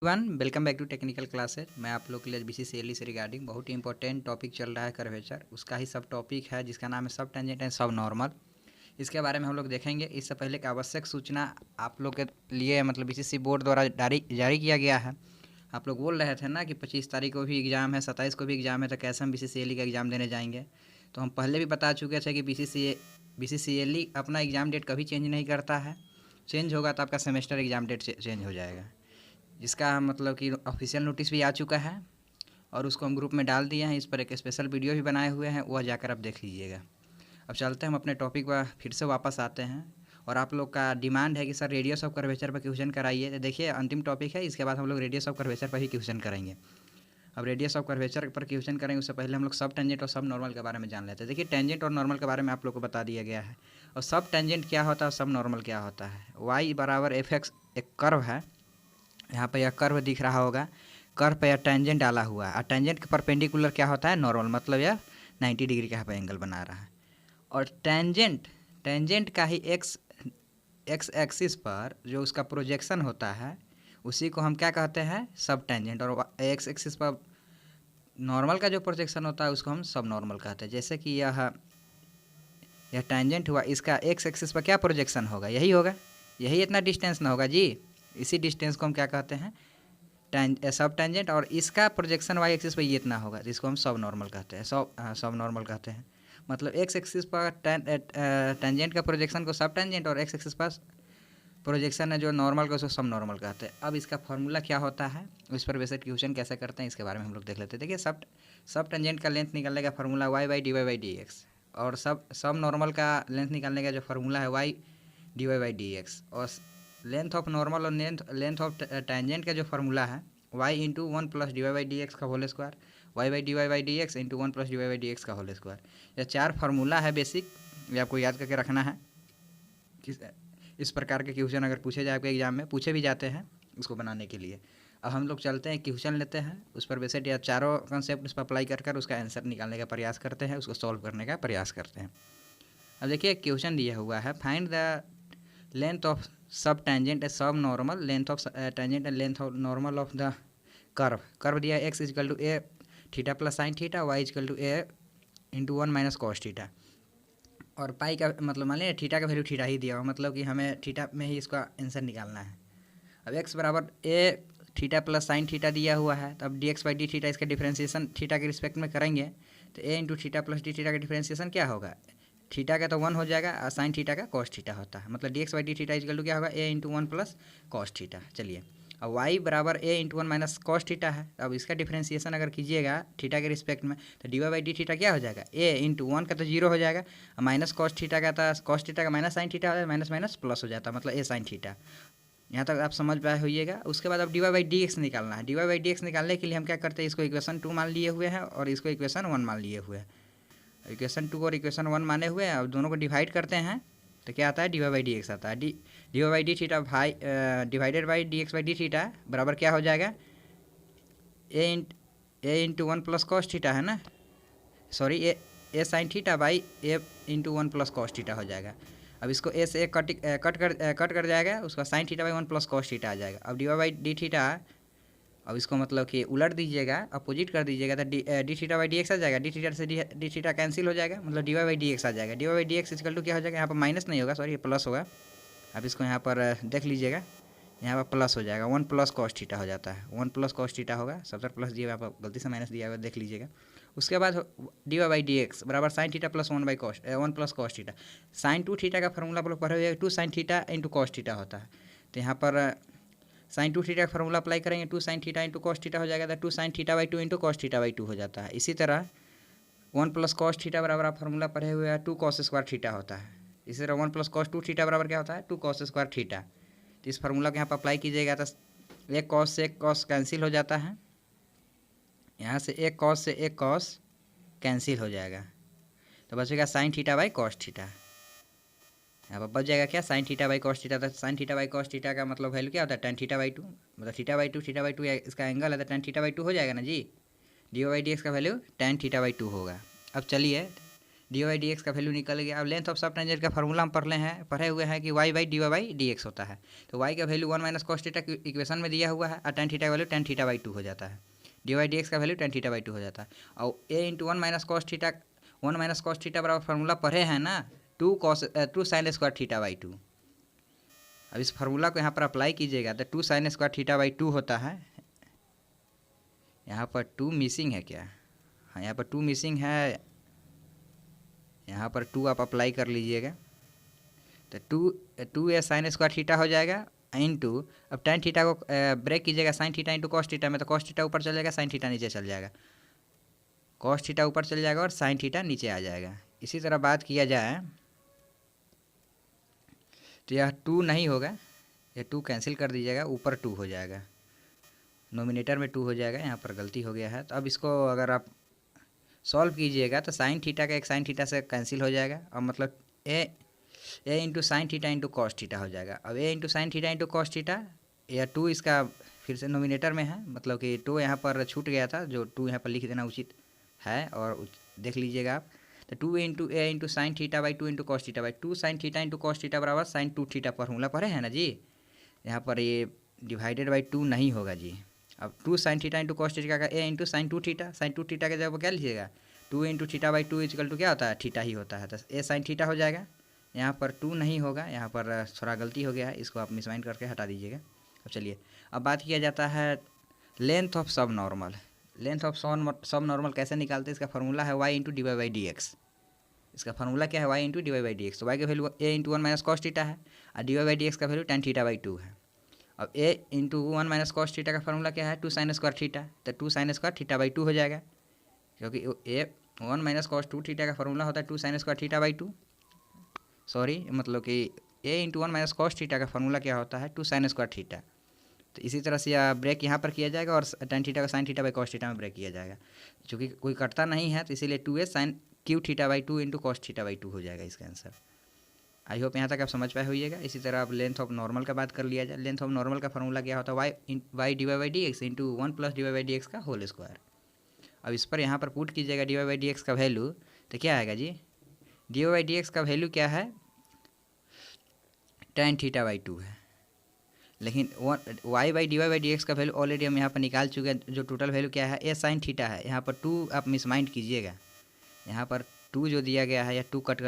One welcome back to technical classes. मैं आप लोग के लिए बीसीसीएलई से रिगार्डिंग बहुत ही इंपॉर्टेंट टॉपिक चल रहा है कर्वेचर, उसका ही सब टॉपिक है जिसका नाम है सब टेंजेंट एंड सब नॉर्मल। इसके बारे में हम लोग देखेंगे। इससे पहले एक आवश्यक सूचना आप लोग के लिए मतलब बीसीसी बोर्ड द्वारा जारी किया गया है। आप लोग बोल रहे थे ना कि 25 तारीख को भी एग्ज़ाम है, 27 को भी एग्ज़ाम है, तो कैसे हम बीसीसीएलई का एग्ज़ाम देने जाएंगे। तो हम पहले भी बता चुके थे कि बीसीसीएलई अपना एग्ज़ाम डेट कभी चेंज नहीं करता है। चेंज होगा तो आपका सेमेस्टर एग्ज़ाम डेट चेंज हो जाएगा, जिसका मतलब कि ऑफिशियल नोटिस भी आ चुका है और उसको हम ग्रुप में डाल दिए हैं। इस पर एक स्पेशल वीडियो भी बनाए हुए हैं, वह जाकर आप देख लीजिएगा। अब चलते हैं हम अपने टॉपिक पर फिर से वापस आते हैं। और आप लोग का डिमांड है कि सर रेडियस ऑफ कर्वेचर पर क्वेश्चन कराइए, तो देखिए अंतिम टॉपिक है, इसके बाद हम लोग रेडियस ऑफ कर्वेचर पर ही क्वेश्चन करेंगे। अब रेडियस ऑफ कर्वेचर पर क्वेश्चन करेंगे उससे पहले हम लोग सब टेंजेंट और सब नॉर्मल के बारे में जान लेते हैं। देखिए टेंजेंट और नॉर्मल के बारे में आप लोग को बता दिया गया है, और सब टेंजेंट क्या होता है, सब नॉर्मल क्या होता है। वाई बराबर एफ एक्स एक कर्व है, यहाँ पर यह कर्व दिख रहा होगा, कर्व पर यह टेंजेंट डाला हुआ है, और टेंजेंट के परपेंडिकुलर क्या होता है, नॉर्मल, मतलब यह 90 डिग्री का यहाँ पर एंगल बना रहा है। और टेंजेंट का ही एक्स एक्सिस पर जो उसका प्रोजेक्शन होता है उसी को हम क्या कहते हैं, सब टेंजेंट। और एक्स एक्सिस पर नॉर्मल का जो प्रोजेक्शन होता है उसको हम सब नॉर्मल कहते हैं। जैसे कि यह टेंजेंट हुआ, इसका एक्स एक्सिस पर क्या प्रोजेक्शन होगा, यही होगा, यही इतना डिस्टेंस ना होगा जी, इसी डिस्टेंस को हम क्या कहते हैं, सब टेंजेंट। और इसका प्रोजेक्शन वाई एक्सिस पर ये इतना होगा, जिसको हम सब नॉर्मल कहते हैं, सब नॉर्मल कहते हैं। मतलब एक्स एक्सिस पर टेंजेंट का प्रोजेक्शन को सब टेंजेंट, और एक्स एक्सिस पर प्रोजेक्शन है जो नॉर्मल को उसको सब नॉर्मल कहते हैं। अब इसका फार्मूला क्या होता है, उस पर बेसिक क्वेश्चन कैसे करते हैं, इसके बारे में हम लोग देख लेते हैं। देखिए सब टेंजेंट का लेंथ निकालने का formula Y by D Y by D X, और सब नॉर्मल का लेंथ निकालने का जो फार्मूला है Y D Y by D X. और लेंथ ऑफ नॉर्मल और लेंथ ऑफ टेंजेंट का जो फार्मूला है Y into 1 plus D Y by D x का whole square, Y by D Y by D x into 1 plus D Y by D x का whole square. यह 4 formula है basic, ये आपको याद करके रखना है। इस प्रकार के क्वेश्चन अगर पूछे जाए आपके एग्जाम में, पूछे भी जाते हैं उसको बनाने के लिए। अब हम लोग चलते हैं क्वेश्चन लेते हैं, उस पर बेसिक या चारों कॉन्सेप्ट उस पर अप्लाई कर उसका आंसर निकालने का प्रयास करते हैं, उसको सॉल्व करने का प्रयास करते हैं। अब देखिए क्वेश्चन दिया हुआ है, फाइंड द लेंथ ऑफ सब tangent a sub normal, length of tangent and length of normal of the curve दिया X is equal to A theta plus sine theta, Y is equal to A into 1 minus cos theta. और pi का मतलब मान लीजिए theta का value theta ही दिया हो, मतलब कि हमें थीटा में ही इसका आंसर निकालना है। अब एक्स बराबर A theta plus sine theta दिया हुआ है, तो अब D X by D theta इसका डिफ्रेंसिएशन थीटा के रिस्पेक्ट में करेंगे, तो A into theta plus D theta का डिफ्रेंसिएशन क्या होगा, थीटा का तो 1 हो जाएगा, और साइन थीटा का कॉस थीटा होता है, मतलब D X by D theta is equal to क्या होगा, A into 1 plus cos theta. चलिए अब वाई बराबर ए इंटू 1 माइनस कॉस थीटा है, अब इसका डिफ्रेंसिएशन अगर कीजिएगा थीटा के रिस्पेक्ट में, तो D Y by D theta क्या हो जाएगा, ए इंटू 1 का तो 0 हो जाएगा, माइनस कॉस थीटा का था, कॉस थीटा का माइनस साइन थीटा हो जाएगा, माइनस माइनस प्लस हो जाता है, मतलब ए साइन थीटा। यहाँ तक आप समझ पाए होइएगा। उसके बाद अब D Y by D X निकालना है। D Y by D X निकालने के लिए हम क्या करते हैं, इसको इक्वेशन 2 मान लिए हुए हैं और इसको इक्वेशन 1 मान लिए हुए हैं। इक्वेशन 2 और इक्वेशन 1 माने हुए हैं, अब दोनों को डिवाइड करते हैं तो क्या आता है, D Y by D X आता है। D Y by D theta भाई divided by D X by D theta बराबर क्या हो जाएगा, A into 1 plus cos theta है ना, sorry A sine theta by A into 1 plus cos theta हो जाएगा। अब इसको ए से कट कर जाएगा, उसका sine theta by 1 plus cos theta आ जाएगा। अब D Y by D theta, अब इसको मतलब कि उलट दीजिएगा, अपोजिट कर दीजिएगा, तो D theta by D X आ जाएगा, डी थीटा से डी थीटा कैंसिल हो जाएगा, मतलब D Y by D X आ जाएगा। D Y by D X equal to क्या हो जाएगा, यहाँ पर माइनस नहीं होगा, सॉरी प्लस होगा। अब इसको यहाँ पर देख लीजिएगा, यहाँ पर प्लस हो जाएगा, 1 प्लस कॉस थीटा हो जाता है, 1 प्लस कॉस थीटा होगा, सब तरफ प्लस दिया हुआ, गलती से माइनस दिया हुआ, देख लीजिएगा। उसके बाद D Y by D X बराबर sine theta plus 1 plus cos theta. Sine 2 theta का फॉर्मूला आप लोग पढ़े हुए 2 sine theta into cos theta होता है, तो यहाँ पर साइन 2 थीटा का फॉर्मूला अप्लाई करेंगे, 2 sine theta into cos theta हो जाएगा, तो 2 sine theta by 2 into cos theta by 2 हो जाता है। इसी तरह 1 प्लस कॉस थीटा बराबर आप फॉर्मूला पढ़े हुए हैं 2 कॉस स्क्वायर थीटा होता है। इसी तरह 1 प्लस कॉस 2 थीटा बराबर क्या होता है, 2 कॉस स्क्वायर थीटा। तो इस फार्मूला को यहाँ पर अप्लाई कीजिएगा तो एक कॉस से एक कॉस कैंसिल हो जाता है, यहाँ से एक कॉस कैंसिल हो जाएगा, तो बचेगा sine theta by cos theta. यहाँ पर बच जाएगा क्या, sine theta by cos theta. तो sine theta by cos theta का मतलब वैल्यू क्या होता है, टेन थीटा बाई 2, मतलब थीटा बाई 2 इसका एंगल है, तो टेन थीटा बाई 2 हो जाएगा ना जी। डी वाई डी एक्स का वैल्यू टेन थीटा बाई 2 होगा। अब चलिए डी वाई डी एक्स का वैल्यू निकल गया। अब लेंथ ऑफ सब टेंजेंट का फार्मूला हम पढ़े हुए हैं कि Y by D Y D X होता है। तो वाई का value 1 minus cos theta equation में दिया हुआ है और tan थीटा का वैल्यू tan थीटा बाई 2 हो जाता है। डी वाई डी एक्स का वैल्यू tan थीटा बाई 2 हो जाता है। और ए इंटू 1 माइनस कॉस थीटा बराबर फार्मूला पढ़े हैं ना, 2 साइन स्क्वायर थीटा बाई 2। अब इस फार्मूला को यहाँ पर अप्लाई कीजिएगा तो 2 साइन स्क्वायर थीटा बाई 2 होता है। यहाँ पर 2 मिसिंग है क्या? हाँ, यहाँ पर 2 मिसिंग है, यहाँ पर 2 आप अप्लाई कर लीजिएगा तो 2 ए साइन स्क्वायर थीटा हो जाएगा इंटू, अब tan थीटा को ब्रेक कीजिएगा sign theta into cos theta में, तो कॉस थीटा ऊपर चल जाएगा, साइन थीटा नीचे चल जाएगा, कॉस थीटा ऊपर चल जाएगा और साइन थीटा नीचे आ जाएगा। इसी तरह बात किया जाए तो यह 2 नहीं होगा, यह 2 कैंसिल कर दीजिएगा, ऊपर 2 हो जाएगा, नोमिनेटर में 2 हो जाएगा, यहाँ पर गलती हो गया है। तो अब इसको अगर आप सॉल्व कीजिएगा तो साइन थीटा का एक साइन थीटा से कैंसिल हो जाएगा और मतलब A into sine theta into cos theta हो जाएगा। अब A into sine theta into cos theta, या 2 इसका फिर से नोमिनेटर में है, मतलब कि 2 यहाँ पर छूट गया था, जो 2 यहाँ पर लिख देना उचित है और देख लीजिएगा आप। तो 2 into A into sine theta by 2 into cos theta by 2 sine theta into cos theta बराबर साइन 2 थीटा फॉर्मूला पढ़े हैं ना जी। यहाँ पर ये डिवाइडेड बाई 2 नहीं होगा जी। अब 2 sine theta into cos theta का a into sine 2 theta, sine 2 theta के जगह क्या लीजिएगा 2 into theta by 2 equal to क्या होता है, थीटा ही होता है, तो ए साइन थीटा हो जाएगा। यहाँ पर 2 नहीं होगा, यहाँ पर थोड़ा गलती हो गया है, इसको आप मिसमाइंड करके हटा दीजिएगा। अब चलिए अब बात किया जाता है लेंथ ऑफ सब normal. Length of subnormal कैसे निकालते हैं, इसका फार्मूला है Y into D Y by D X. इसका फार्मूला क्या है, Y into D Y by D X. तो वाई का value A into 1 minus cos theta है और D Y by D x का वैल्यू tan थीटा बाई 2 है। अब A into 1 minus cos theta का फार्मूला क्या है 2 साइन स्क्वायर थीटा, तो 2 साइन स्क्वायर थीटा बाई 2 हो जाएगा, क्योंकि ए 1 माइनस कॉस 2 थीटा का फार्मूला होता है 2 sine square theta by 2, sorry मतलब कि ए इंटू 1 माइनस कॉस थीटा का फार्मूला क्या होता है 2 साइन स्क्वायर थीटा। तो इसी तरह से यह ब्रेक यहाँ पर किया जाएगा और tan थीटा का sign theta by cos theta में ब्रेक किया जाएगा, क्योंकि कोई कटता नहीं है, तो इसीलिए 2a साइन क्यू theta by 2 into cos theta by 2 हो जाएगा इसका आंसर। आई होप यहाँ तक आप समझ पाए होइएगा। इसी तरह अब लेंथ ऑफ नॉर्मल का बात कर लिया जाए। लेंथ ऑफ नॉर्मल का फार्मूला क्या होता है Y D Y by D x into 1 plus D Y by D x का होल स्क्वायर। अब इस पर यहाँ पर पुट कीजिएगा d Y by D x का वैल्यू, तो क्या आएगा जी, D Y by D x का वैल्यू क्या है tan थीटा बाई 2 है, लेकिन y by D Y by D x का वैल्यू ऑलरेडी हम यहाँ पर निकाल चुके हैं, जो टोटल वैल्यू क्या है ए साइन थीटा है। यहाँ पर 2 आप मिसमाइंड कीजिएगा, यहाँ पर 2 जो दिया गया है या 2 कट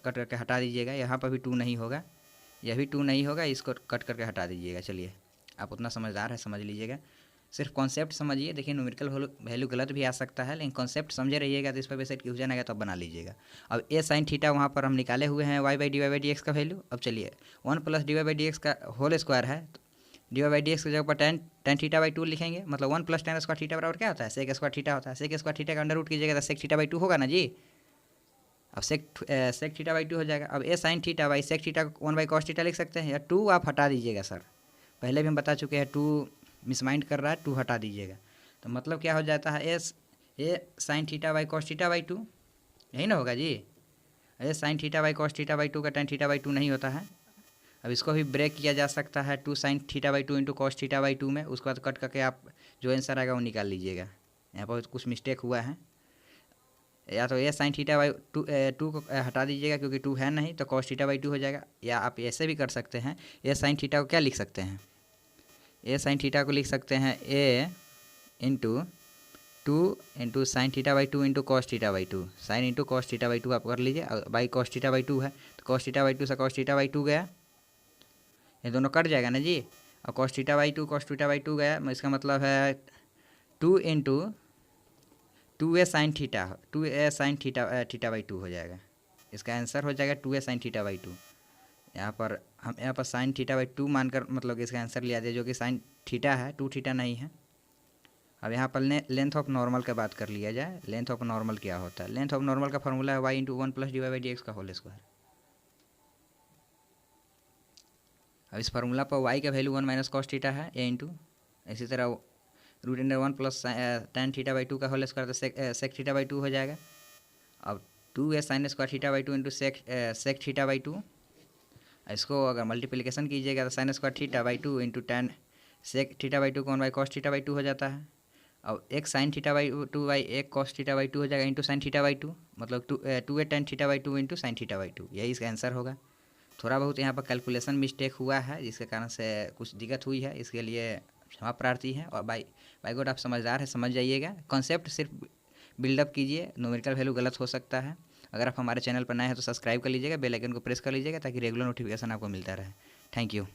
करके हटा दीजिएगा, यहाँ पर भी 2 नहीं होगा, यह भी 2 नहीं होगा, इसको कट करके हटा दीजिएगा। चलिए आप उतना समझदार है, समझ लीजिएगा, सिर्फ कॉन्सेप्ट समझिए। देखिए न्यूमेरिकल वैल्यू गलत भी आ सकता है, लेकिन कॉन्सेप्ट समझे रहिएगा तो इस पर बेसिक क्वेश्चन आएगा तो बना लीजिएगा। अब ए साइन थीटा वहाँ पर हम निकाले हुए हैं वाई बाई डी एक्स का वैल्यू। अब चलिए 1 plus D Y by D x का होल स्क्वायर है, D Y by D X की जगह पर tan थीटा बाई 2 लिखेंगे, मतलब 1 प्लस tan स्क्वायर थीटा बराबर क्या होता है सेक स्क्वायर थीटा होता है। सेक स्क्वायर थीटा का अंडर रूट कीजिएगा तो सेक थीटा बाई 2 होगा ना जी। अब सेक थीटा बाई 2 हो जाएगा। अब a sine theta by sec theta 1 by cos theta लिख सकते हैं, या 2 आप हटा दीजिएगा सर, पहले भी हम बता चुके हैं 2 मिसमाइंड कर रहा है, 2 हटा दीजिएगा। तो मतलब क्या हो जाता है a sine theta by cos theta by 2, यही ना होगा जी। A sine theta by cos theta by 2 का tan थीटा बाई 2 नहीं होता है। अब इसको भी ब्रेक किया जा सकता है 2 sine theta by 2 into cos theta by 2 में, उसके बाद कट करके आप जो आंसर आएगा वो निकाल लीजिएगा। यहाँ पर कुछ मिस्टेक हुआ है, या तो ए साइन थीटा बाई 2 को हटा दीजिएगा क्योंकि 2 है नहीं, तो कॉस थीटा बाई 2 हो जाएगा। या आप ऐसे भी कर सकते हैं, ए साइन थीटा को क्या लिख सकते हैं, ए साइन थीटा को लिख सकते हैं a into 2 into sine theta by 2 into cos theta by 2, sine into cos theta by 2 आप कर लीजिए, बाई कॉस थीटा बाई 2 है, तो कॉस थीटा बाई 2 से कॉस थीटा बाई 2 गया, ये दोनों कट जाएगा ना जी। और कॉस थीटा बाई 2 गया, इसका मतलब है 2 into 2a sine theta, 2a sign theta by 2 हो जाएगा। इसका आंसर हो जाएगा 2a साइन थीटा बाई 2। यहाँ पर हम साइन थीटा बाई 2 मानकर मतलब इसका आंसर लिया जाए, जो कि साइन थीटा है, 2 थीटा नहीं है। अब यहाँ पर लेंथ ऑफ नॉर्मल का बात कर लिया जाए। लेंथ ऑफ नॉर्मल क्या होता है, लेंथ ऑफ नॉर्मल का फार्मूला है Y into 1 plus D Y by D x का होल स्क्वायर। अब इस फार्मूला पर y का वैल्यू 1 माइनस कॉस थीटा है ए इंटू, इसी तरह root under 1 plus tan theta by 2 का होल स्क्वायर, तो सेक थीटा बाई 2 हो जाएगा। अब 2 sine square theta by 2 into sec theta by 2, इसको अगर मल्टीप्लिकेशन कीजिएगा तो sine square theta by 2 into tan sec theta by 2 को 1 बाई कॉस थीटा बाई 2 हो जाता है। और एक sine theta by two by एक कॉस थीटा बाई टू हो जाएगा into sine theta by two, मतलब two a tan theta by two into sine theta by two, यही इसका आंसर होगा। थोड़ा बहुत यहाँ पर कैलकुलेशन मिस्टेक हुआ है जिसके कारण से कुछ दिक्कत हुई है, इसके लिए क्षमा प्रार्थी है। और बाई गॉड आप समझदार है, समझ जाइएगा, कॉन्सेप्ट सिर्फ बिल्डअप कीजिए, न्यूमेरिकल वैल्यू गलत हो सकता है। अगर आप हमारे चैनल पर नए हैं तो सब्सक्राइब कर लीजिएगा, बेल आइकन को प्रेस कर लीजिएगा ताकि रेगुलर नोटिफिकेशन आपको मिलता रहे। Thank you.